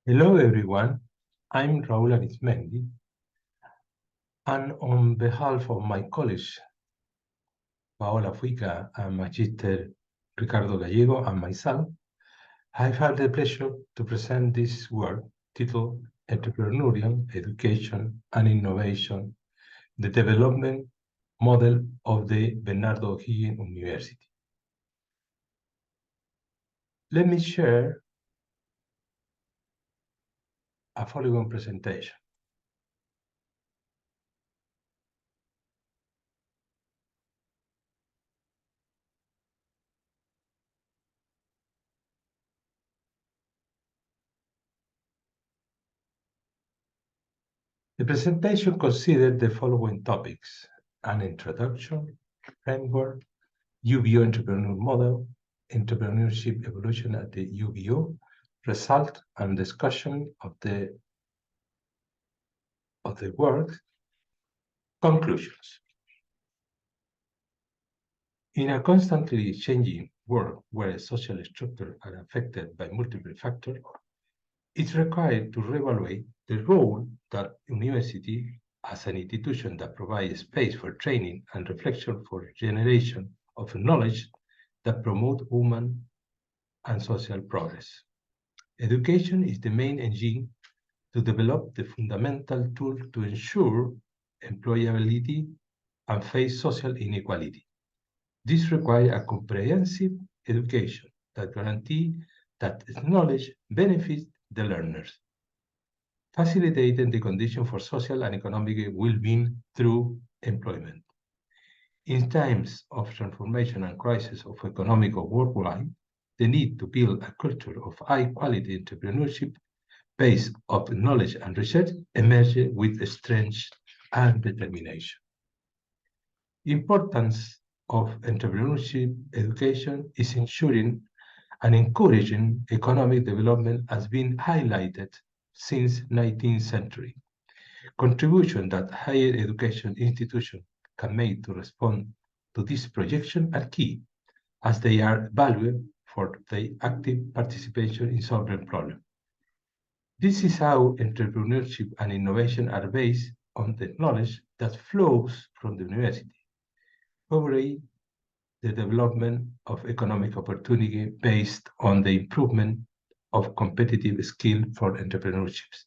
Hello, everyone. I'm Raúl Arizmendi, and on behalf of my colleagues, Paola Fuica and Magister Ricardo Gallego and myself, I've had the pleasure to present this work titled Entrepreneurial Education and Innovation, the Development Model of the Bernardo O'Higgins University. Let me share a following presentation. The presentation considered the following topics: an introduction, framework, UBO entrepreneurial model, entrepreneurship evolution at the UBO, result and discussion of the work, conclusions. In a constantly changing world where social structures are affected by multiple factors, it's required to reevaluate the role that university as an institution that provides space for training and reflection for generation of knowledge that promote human and social progress. Education is the main engine to develop the fundamental tool to ensure employability and face social inequality. This requires a comprehensive education that guarantees that knowledge benefits the learners, facilitating the condition for social and economic well-being through employment. In times of transformation and crisis of economic or worldwide, the need to build a culture of high-quality entrepreneurship based on knowledge and research emerged with strength and determination. Importance of entrepreneurship education is ensuring and encouraging economic development has been highlighted since 19th century. Contribution that higher education institutions can make to respond to this projection are key, as they are valued for their active participation in solving problems. This is how entrepreneurship and innovation are based on the knowledge that flows from the university, favoring the development of economic opportunity based on the improvement of competitive skill for entrepreneurships.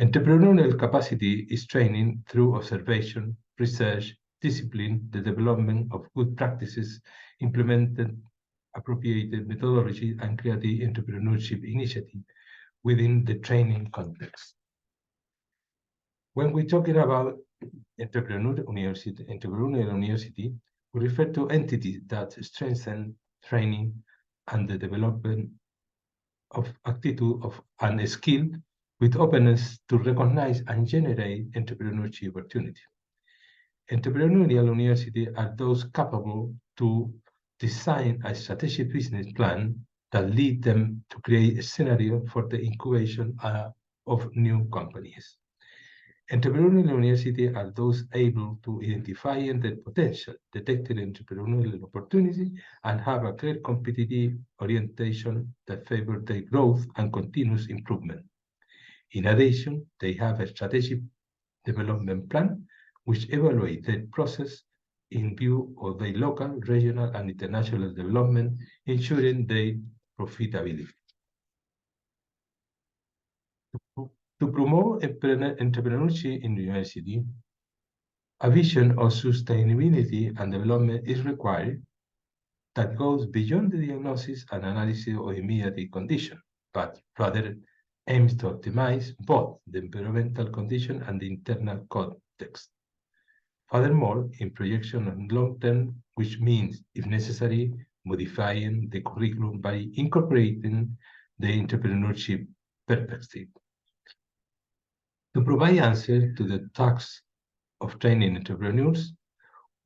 Entrepreneurial capacity is training through observation, research, discipline, the development of good practices, implemented appropriate methodology, and creative entrepreneurship initiative within the training context. When we're talking about entrepreneurial university, we refer to entities that strengthen training and the development of attitude and skill with openness to recognize and generate entrepreneurship opportunity. Entrepreneurial universities are those capable to design a strategic business plan that lead them to create a scenario for the incubation of new companies. Entrepreneurial universities are those able to identify the potential, detecting entrepreneurial opportunity, and have a clear competitive orientation that favors their growth and continuous improvement. In addition, they have a strategic development plan which evaluates their process in view of their local, regional, and international development, ensuring their profitability. To promote entrepreneurship in the university, a vision of sustainability and development is required that goes beyond the diagnosis and analysis of immediate condition, but rather aims to optimize both the environmental condition and the internal context. Furthermore, in projection on long term, which means, if necessary, modifying the curriculum by incorporating the entrepreneurship perspective. To provide answer to the task of training entrepreneurs,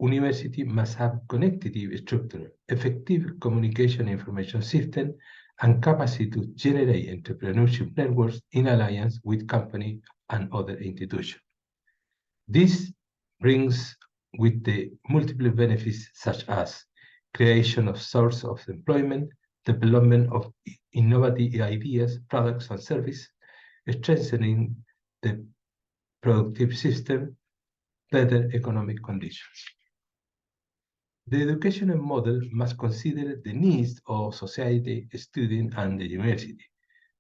university must have connective structure, effective communication information system, and capacity to generate entrepreneurship networks in alliance with company and other institutions. This brings with the multiple benefits such as creation of source of employment, development of innovative ideas, products, and services, strengthening the productive system, better economic conditions. The educational model must consider the needs of society, student, and the university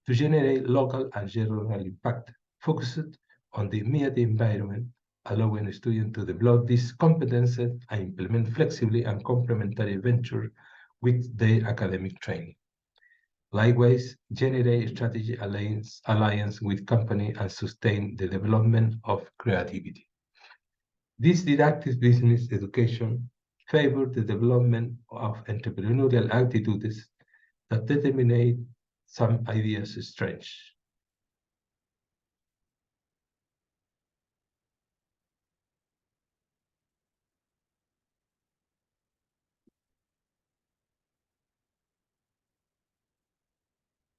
to generate local and general impact, focused on the immediate environment, allowing students to develop these competences and implement flexibly and complementary ventures with their academic training. Likewise, generate strategic alliance with company and sustain the development of creativity. This didactic business education favors the development of entrepreneurial attitudes that determine some ideas' strengths.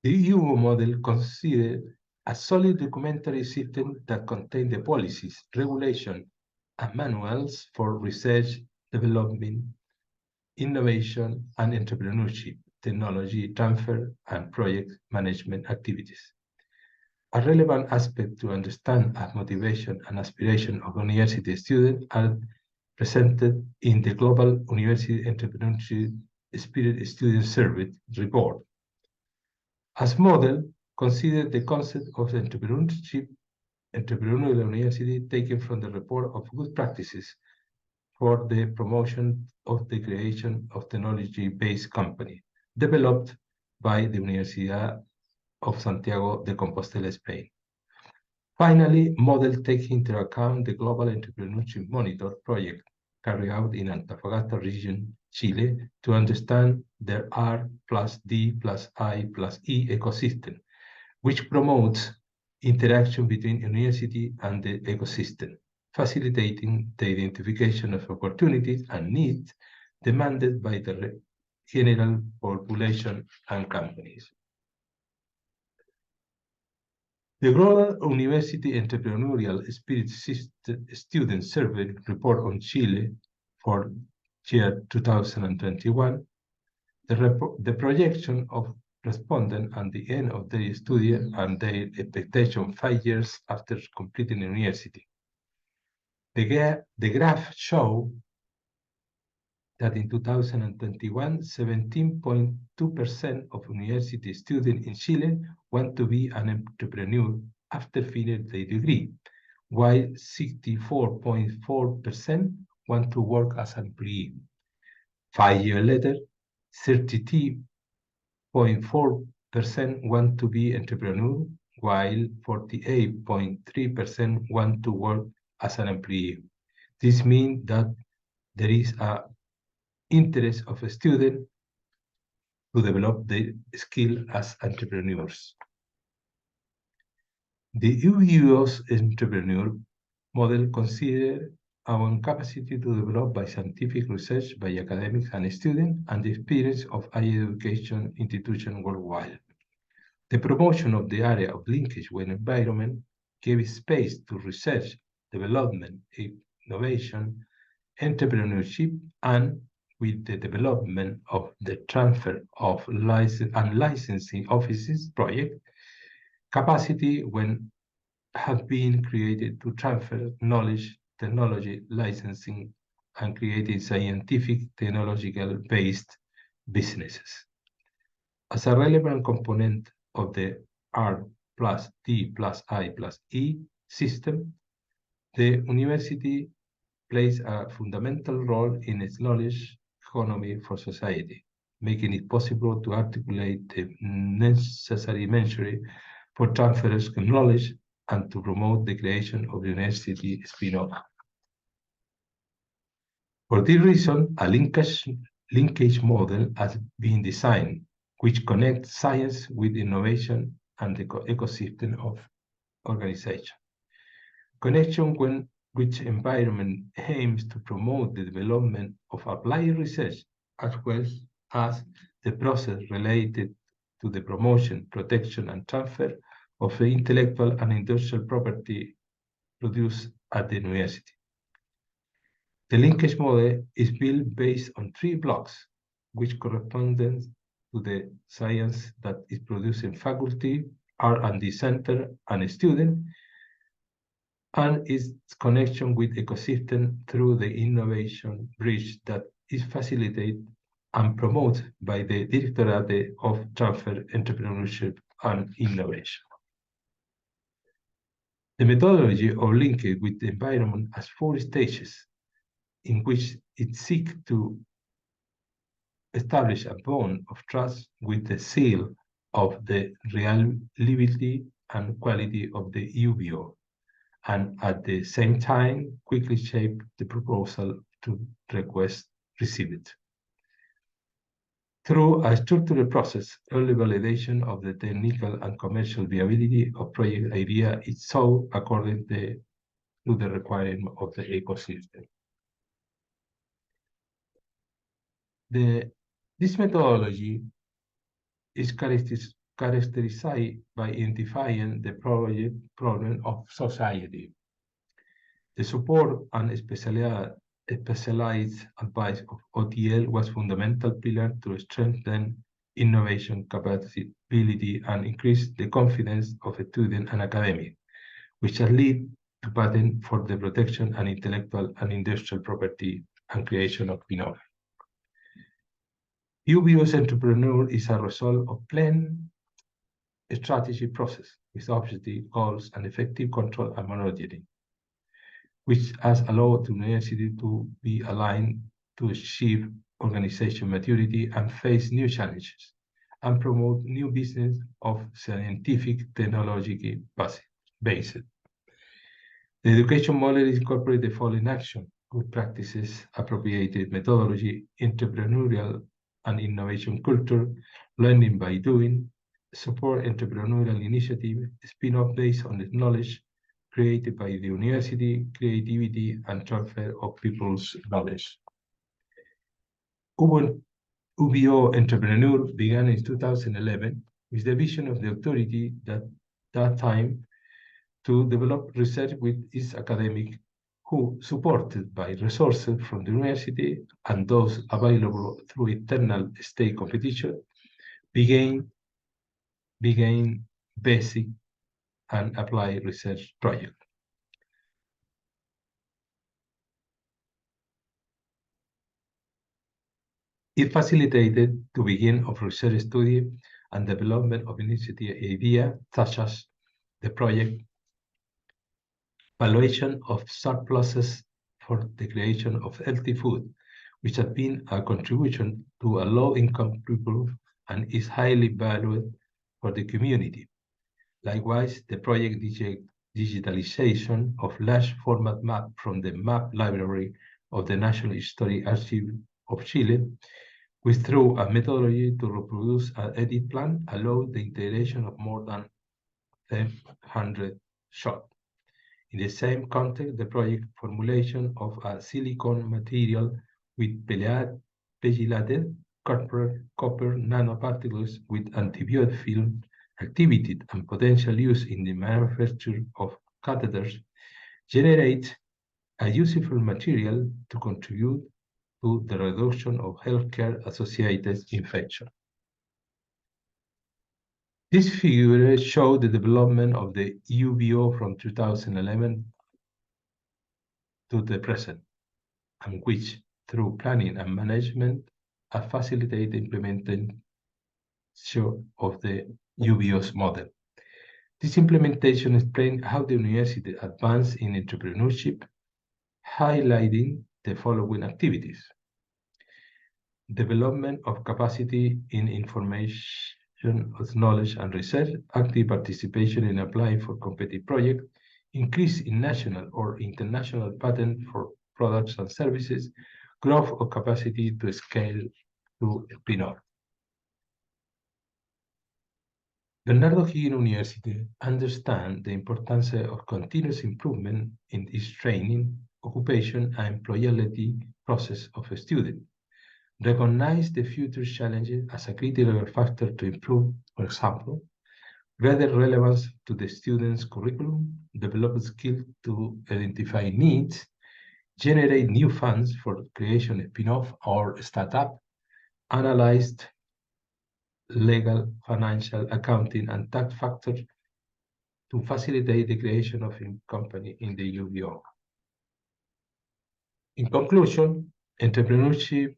The EU model considers a solid documentary system that contains the policies, regulations, and manuals for research, development, innovation, and entrepreneurship, technology transfer, and project management activities. A relevant aspect to understand as motivation and aspiration of university students are presented in the Global University Entrepreneurship Spirit Student Survey report. As model, consider the concept of entrepreneurship, entrepreneurial university taken from the report of good practices for the promotion of the creation of technology-based company, developed by the Universidad of Santiago de Compostela, Spain. Finally, model takes into account the Global Entrepreneurship Monitor project carried out in Antofagasta region, Chile, to understand the R+D+I+E ecosystem, which promotes interaction between university and the ecosystem, facilitating the identification of opportunities and needs demanded by the general population and companies. The Global University Entrepreneurial Spirit Student Survey report on Chile for year 2021, the projection of respondents at the end of their study and their expectation 5 years after completing university. The graph shows that in 2021, 17.2% of university students in Chile want to be an entrepreneur after finishing their degree, while 64.4% want to work as an employee. 5 years later, 33.4% want to be entrepreneur, while 48.3% want to work as an employee. This means that there is a interest of a student to develop their skill as entrepreneurs. The EU's entrepreneur model considers our capacity to develop by scientific research by academics and students and the experience of higher education institutions worldwide. The promotion of the area of linkage with environment gave space to research, development, innovation, entrepreneurship, and with the development of the transfer of licensing offices project, capacity when have been created to transfer knowledge, technology, licensing, and creating scientific, technological-based businesses. As a relevant component of the R plus D plus I plus E system, the university plays a fundamental role in its knowledge economy for society, making it possible to articulate the necessary measures for transfers of knowledge and to promote the creation of university spin-off. For this reason, a linkage model has been designed, which connects science with innovation and the ecosystem of organization. Connection which environment aims to promote the development of applied research as well as the process related to the promotion, protection, and transfer of the intellectual and industrial property produced at the university. The linkage model is built based on 3 blocks, which correspond to the science that is produced in faculty, R&D center and student, and its connection with ecosystem through the innovation bridge that is facilitated and promoted by the Directorate of Transfer, Entrepreneurship and Innovation. The methodology of linked with the environment has 4 stages in which it seeks to establish a bond of trust with the seal of the reliability and quality of the UBO, and at the same time quickly shape the proposal to request receive it. Through a structured process, early validation of the technical and commercial viability of project idea is so according to the requirement of the ecosystem. This methodology is characterized by identifying the problem of society. The support and specialized advice of OTL was fundamental pillar to strengthen innovation capability and increase the confidence of students and academics, which has led to patent for the protection and intellectual and industrial property and creation of innovation. UBO's entrepreneur is a result of planned strategy process with objective goals and effective control and monitoring, which has allowed the university to be aligned to achieve organization maturity and face new challenges and promote new business of scientific technology based. The education model incorporates the following action: good practices, appropriated methodology, entrepreneurial and innovation culture, learning by doing, support entrepreneurial initiative, spin-off based on the knowledge created by the university, creativity, and transfer of people's knowledge. UBO Entrepreneur began in 2011 with the vision of the authority that time to develop research with its academic, who, supported by resources from the university and those available through internal state competition, began basic and applied research projects. It facilitated the beginning of research study and development of initiative ideas such as the project valuation of surpluses for the creation of healthy food, which has been a contribution to a low-income people and is highly valued for the community. Likewise, the project digitalization of large format map from the map library of the National Historic Archive of Chile, which through a methodology to reproduce an edit plan allowed the integration of more than 100 shots. In the same context, the project formulation of a silicon material with pegylated copper nanoparticles with antibiotic film activity and potential use in the manufacture of catheters generate a useful material to contribute to the reduction of healthcare-associated infection. This figure shows the development of the UBO from 2011 to the present, and which, through planning and management, have facilitated implementation of the UBO's model. This implementation explains how the university advanced in entrepreneurship, highlighting the following activities: development of capacity in information of knowledge and research, active participation in applying for competitive projects, increase in national or international patent for products and services, growth of capacity to scale to spin-off. Bernardo O'Higgins University understands the importance of continuous improvement in its training, occupation, and employability process of a student. Recognize the future challenges as a critical factor to improve, for example, greater relevance to the student's curriculum, develop skills to identify needs, generate new funds for creation of spin-off or startup, analyze legal, financial, accounting, and tax factors to facilitate the creation of a company in the UBO. In conclusion, entrepreneurship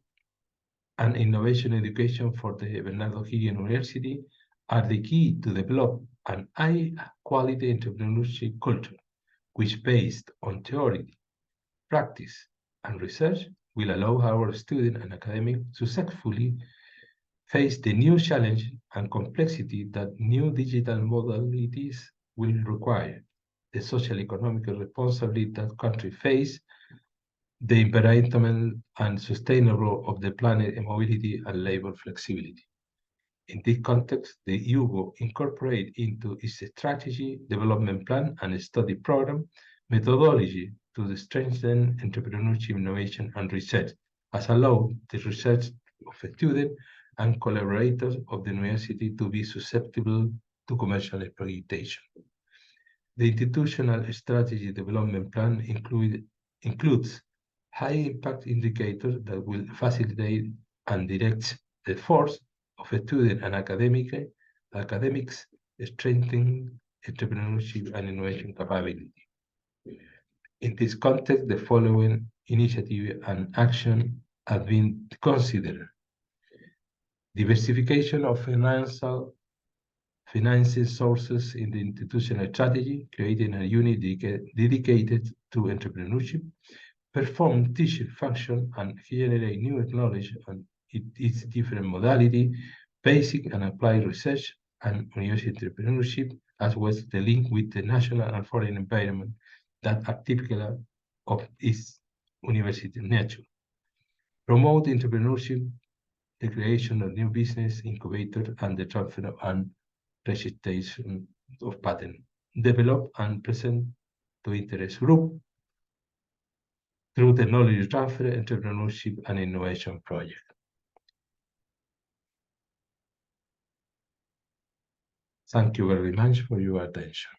and innovation education for the Bernardo O'Higgins University are the key to develop an high-quality entrepreneurship culture, which, based on theory, practice, and research, will allow our students and academics to successfully face the new challenge and complexity that new digital modalities will require, the social economic responsibility that countries face, the environmental and sustainable of the planet mobility and labor flexibility. In this context, the UGO incorporates into its strategy, development plan, and study program methodology to strengthen entrepreneurship, innovation, and research, as allow the research of students and collaborators of the university to be susceptible to commercial exploitation. The institutional strategy development plan includes high-impact indicators that will facilitate and direct the efforts of students and academics, strengthening entrepreneurship and innovation capability. In this context, the following initiative and action have been considered: diversification of financing sources in the institutional strategy, creating a unit dedicated to entrepreneurship, perform teaching function, and generate new knowledge on its different modality, basic and applied research, and university entrepreneurship, as well as the link with the national and foreign environment that are typical of its university nature. Promote entrepreneurship, the creation of new business incubator, and the transfer and registration of patent. Develop and present to interest group through the knowledge transfer, entrepreneurship, and innovation project. Thank you very much for your attention.